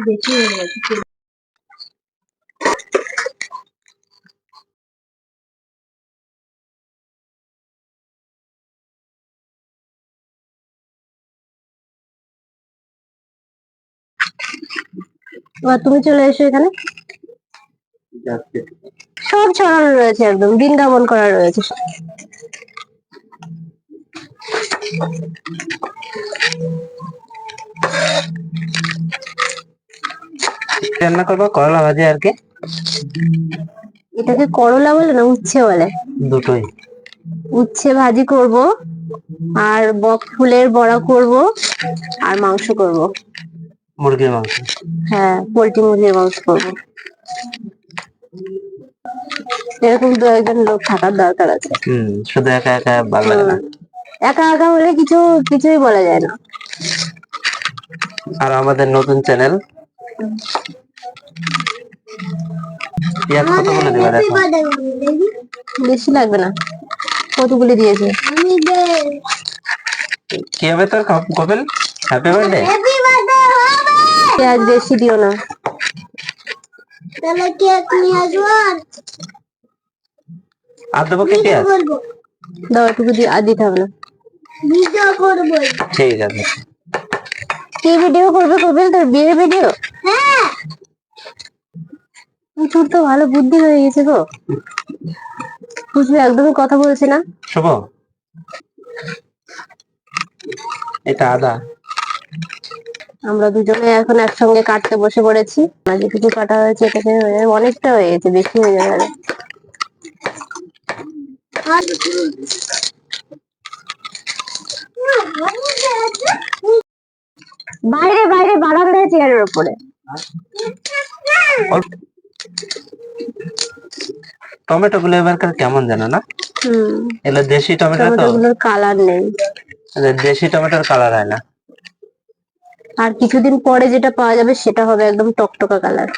বেশি হয়ে গেছে। এবার তুমি চলে এসো এখানে। সব ছড়ানো রয়েছে, একদম বৃন্দাবন করা রয়েছে। রান্না করবো করলা ভাজি আর কি। এটাকে করলা বলে না উচ্ছে বলে? দুটোই। উচ্ছে ভাজি করব, আর বক ফুলের বড়া করব, আর মাংস করব। মুরগির মাংস? হ্যাঁ, পোল্ট্রি মুরগির মাংস করব। এরকম দু একজন লোক থাকার দরকার আছে। শুধু একা একা ভালো লাগে না। একা একা হলে কিছুই বলা যায় না। আর আমাদের নতুন চ্যানেল, কতগুলো দেবে দেখো। বেশি লাগবে না, কতগুলি দিয়েছে। কি হবে তোর কপিল? Happy birthday. পেঁয়াজ বেশি দিও না। তাহলে কেক নিয়ে আসবো। আর দেবো কি পেঁয়াজ? দাও একটু দিয়ে, আর দিতে হবে না। ভিডিও করবো। ঠিক আছে। কি ভিডিও করবে কপিল? তোর বিয়ের ভিডিও? হ্যাঁ। তোর তো ভালো বুদ্ধি হয়ে গেছে গো। খুশবু একদমই কথা বলছে না। শুভ, এটা আদা। আমরা দুজনে এখন একসঙ্গে কাটতে বসে পড়েছি। যেটুকু কাটা হয়েছে এটাকে অনেকটা হয়ে গেছে, বেশি হয়ে যাবে। বাইরে বাইরে বারান্দায় চেয়ারের উপরে। টমেটো গুলো এবারকার কেমন জানো না? এগুলো দেশি টমেটো তো, টমেটোগুলোর কালার নেই। দেশি টমেটোর কালার হয় না। আর কিছুদিন পরে যেটা পাওয়া যাবে সেটা হবে একদম টকটকা কালার।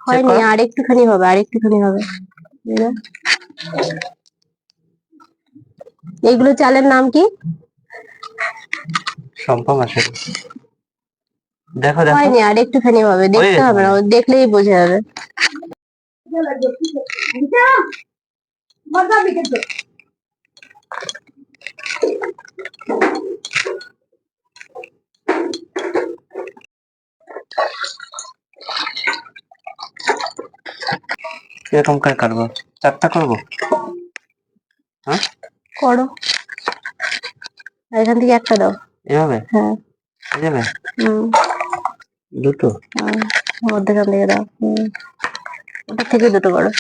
হয়নি, আর একটুখানি হবে, আর একটুখানি হবে। এইগুলো চালের নাম কি? সম্পা মাসের। দেখো দেখো, হয়নি, আর একটুখানি হবে, দেখতে হবে না, দেখলেই বোঝা যাবে। কিরকম করে কাটবো? চারটা করবো? হ্যাঁ করো, এখান থেকে একটা দাও। এভাবে? হ্যাঁ এভাবে দুটো? মধ্যখান থেকে দাও। ওটা থেকে দুটো করো।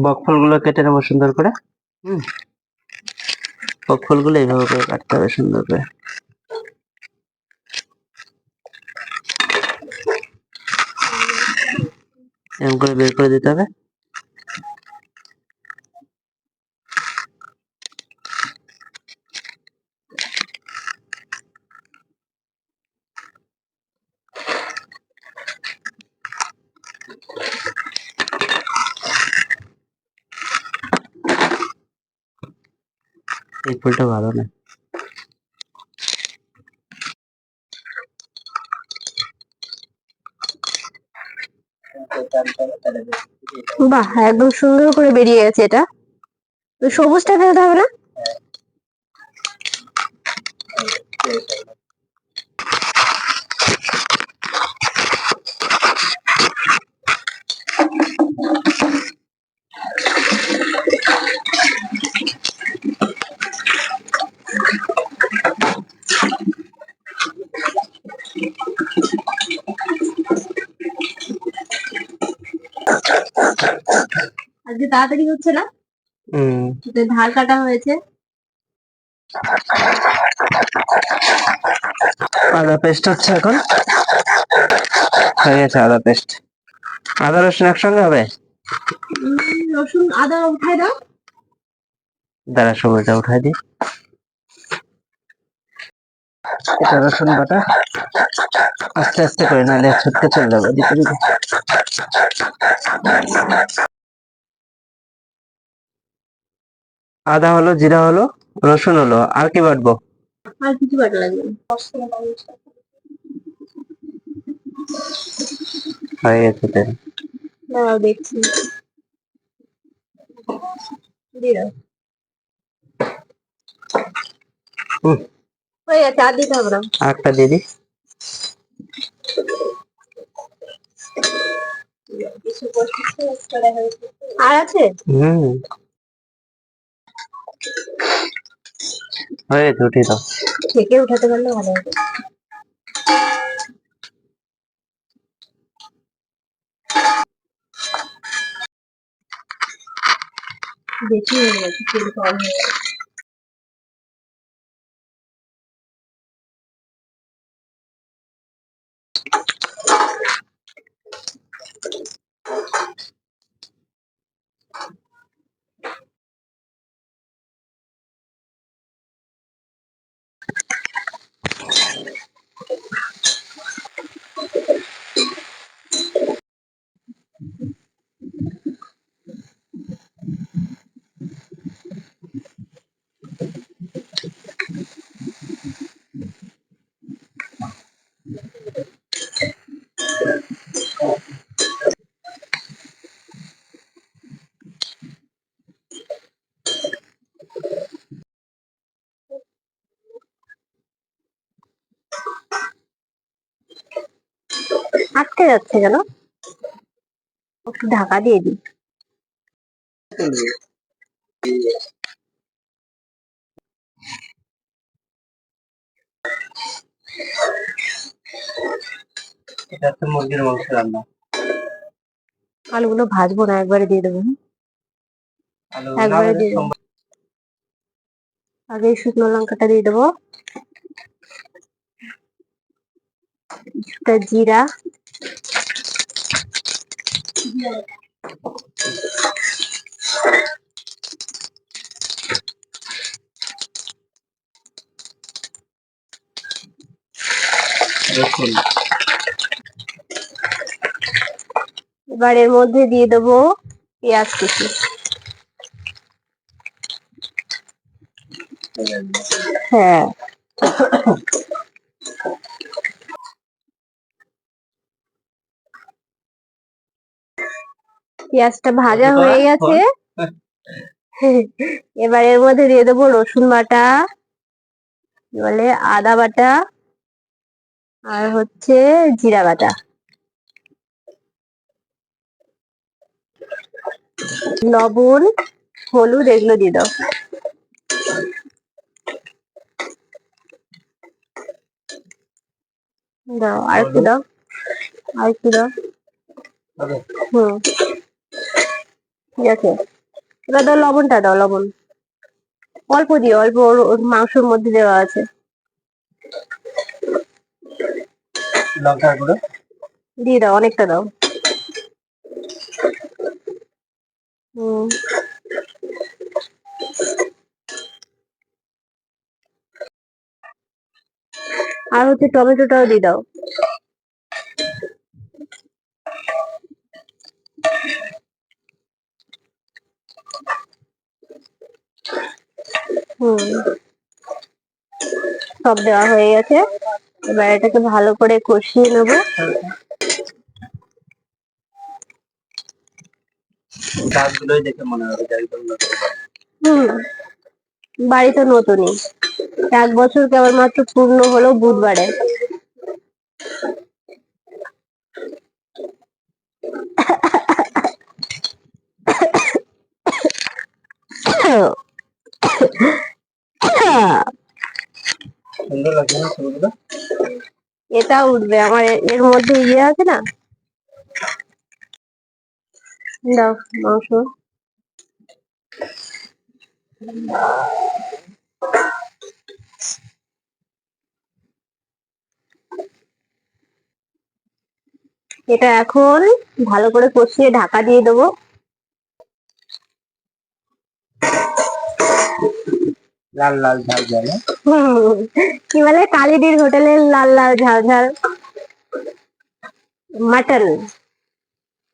বকফল গুলো কেটে নেবো সুন্দর করে। বকফল গুলো এইভাবে করে কাটতে হবে সুন্দর করে। এরকম করে বের করে দিতে হবে। এই ফুলটা ভালো না। বাহ, একদম সুন্দর করে বেরিয়ে গেছে। এটা তো সবুজটা ফেলতে হবে না? আজকে তাড়াতাড়ি হচ্ছে না, ধার কাটা হয়েছে। আদা পেস্ট হচ্ছে এখন, হয়ে গেছে আদা পেস্ট। আদা রসুন একসঙ্গে হবে? রসুন আদা উঠাই দাও। দাঁড়া, সময়টা উঠাই দিই। এটা রসুন বাটা, আস্তে আস্তে করে, নাহলে ছুটকে চলে যাবে দিতে দিতে। আদা হলো, জিরা হলো, রসুন হলো, আর কি বাটবো? আর কিছু বাটা লাগবে না। হয়ে গেছে তেল। দাঁড়াও দেখছি। দিয়ে দাও। হয়ে গেছে, আর দিতে হবে না। আরেকটা দিয়ে দিই। আর আছে? হয়ে গেছে, উঠিয়ে দাও। থেকে উঠাতে পারলে ভালো হবে। বেশি হয়ে গেছে, তেল কম হয়ে গেছে। আটকে যাচ্ছে কেন? একটু ঢাকা দিয়ে দিই। এটা হচ্ছে মুরগির মাংস রান্না। আলুগুলো ভাজবো না, একবারে দিয়ে দেবো। একবারে দিয়ে দেবো। আগে শুকনো লঙ্কাটা দিয়ে দেবো, কিছুটা জিরা, রসুন। এবার এর মধ্যে দিয়ে দেবো পেঁয়াজ কুচি। হ্যাঁ, পেঁয়াজটা ভাজা হয়ে গেছে। এবার এর মধ্যে দিয়ে দেবো রসুন বাটা, বলে আদা বাটা, আর হচ্ছে জিরা বাটা, লবণ, হলুদ, এগুলো দিয়ে দাও। দাও, আর একটু দাও, আর একটু দাও। ঠিক আছে, এবার দাও লবণটা, দাও লবণ অল্প দিও, অল্প, ওর মাংসের মধ্যে দেওয়া আছে। লঙ্কার গুঁড়ো দিয়ে দাও, অনেকটা দাও। হুম, আর হচ্ছে টমেটোটাও দিয়ে দাও। হুম, সব দেওয়া হয়ে গেছে। এবার এটাকে ভালো করে কষিয়ে নেব। গাছগুলোই দেখে মনে হবে হুম, বাড়ি তো নতুনই, 1 বছর কেবলমাত্র পূর্ণ হলো বুধবারে। সুন্দর লাগছে না ছবিগুলো? এটা উঠবে আমার, এর মধ্যে ইয়ে আছে না। দাও মাংস। এটা এখন ভালো করে কষিয়ে ঢাকা দিয়ে দেবো। লাল লাল ঝাল ঝাল কি বলে কালিদির হোটেলের লাল লাল ঝাল ঝাল মাটন,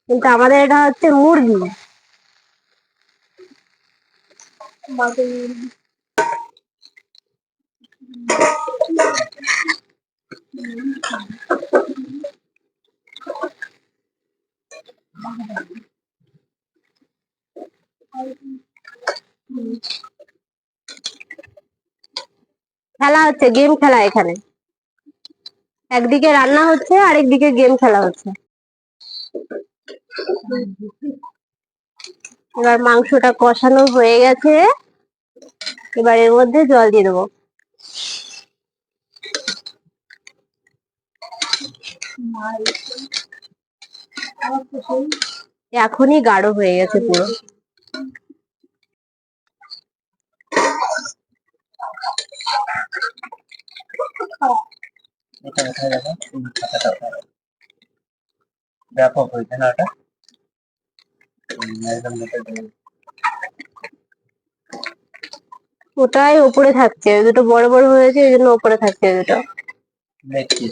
কিন্তু আমাদের এটা হচ্ছে মুরগি। খেলা হচ্ছে, গেম খেলা এখানে, একদিকে রান্না হচ্ছে আর একদিকে গেম খেলা হচ্ছে। এবার মাংসটা কষানো হয়ে গেছে, এবার এর মধ্যে জল দিয়ে দেবো। এখনই গাঢ় হয়ে গেছে পুরো। এটা উঠে যাবে, পাতাটা উঠে যাবে। ব্যাপক হয়েছে না ওটা? একদম ওটাই উপরে থাকছে, ওই দুটো বড় বড় হয়েছে এই জন্য উপরে থাকছে ওই দুটো। দেখছি।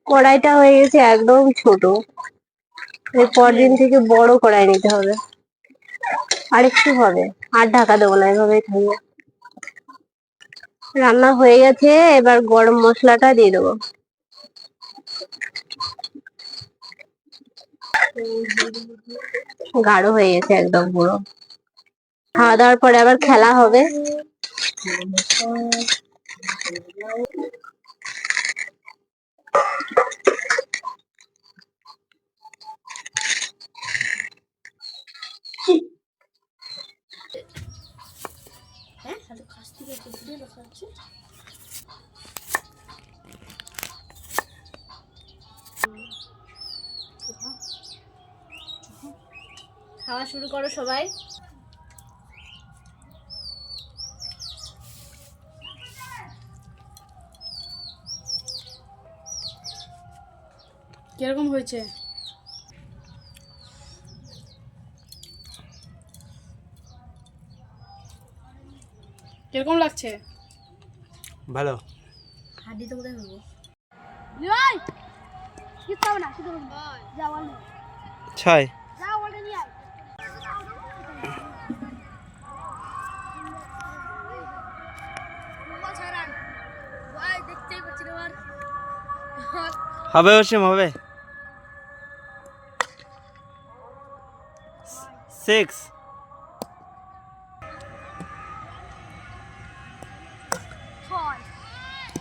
কড়াইটা হয়ে গেছে একদম ছোট, এর পরদিন থেকে বড় কড়াই নিতে হবে। আর একটু হবে, আর ঢাকা দেবো না, এভাবেই থাকবে। রান্না হয়ে গেছে, এবার গরম মশলাটা দিয়ে দেবো। গাঢ় হয়ে গেছে একদম পুরো। খাওয়া দাওয়ার পরে আবার খেলা হবে। খাওয়া শুরু করো সবাই। কিরকম হয়েছে? কিরকম লাগছে? ভালো। হাড্ডি তো কোথায় হবো? লিওই কি খাবে না শুধু যা বল 6 যা ওটা নিয়ে আয়। ভাই দেখতেই পাচ্ছি না আর হবে, অসীম হবে। 6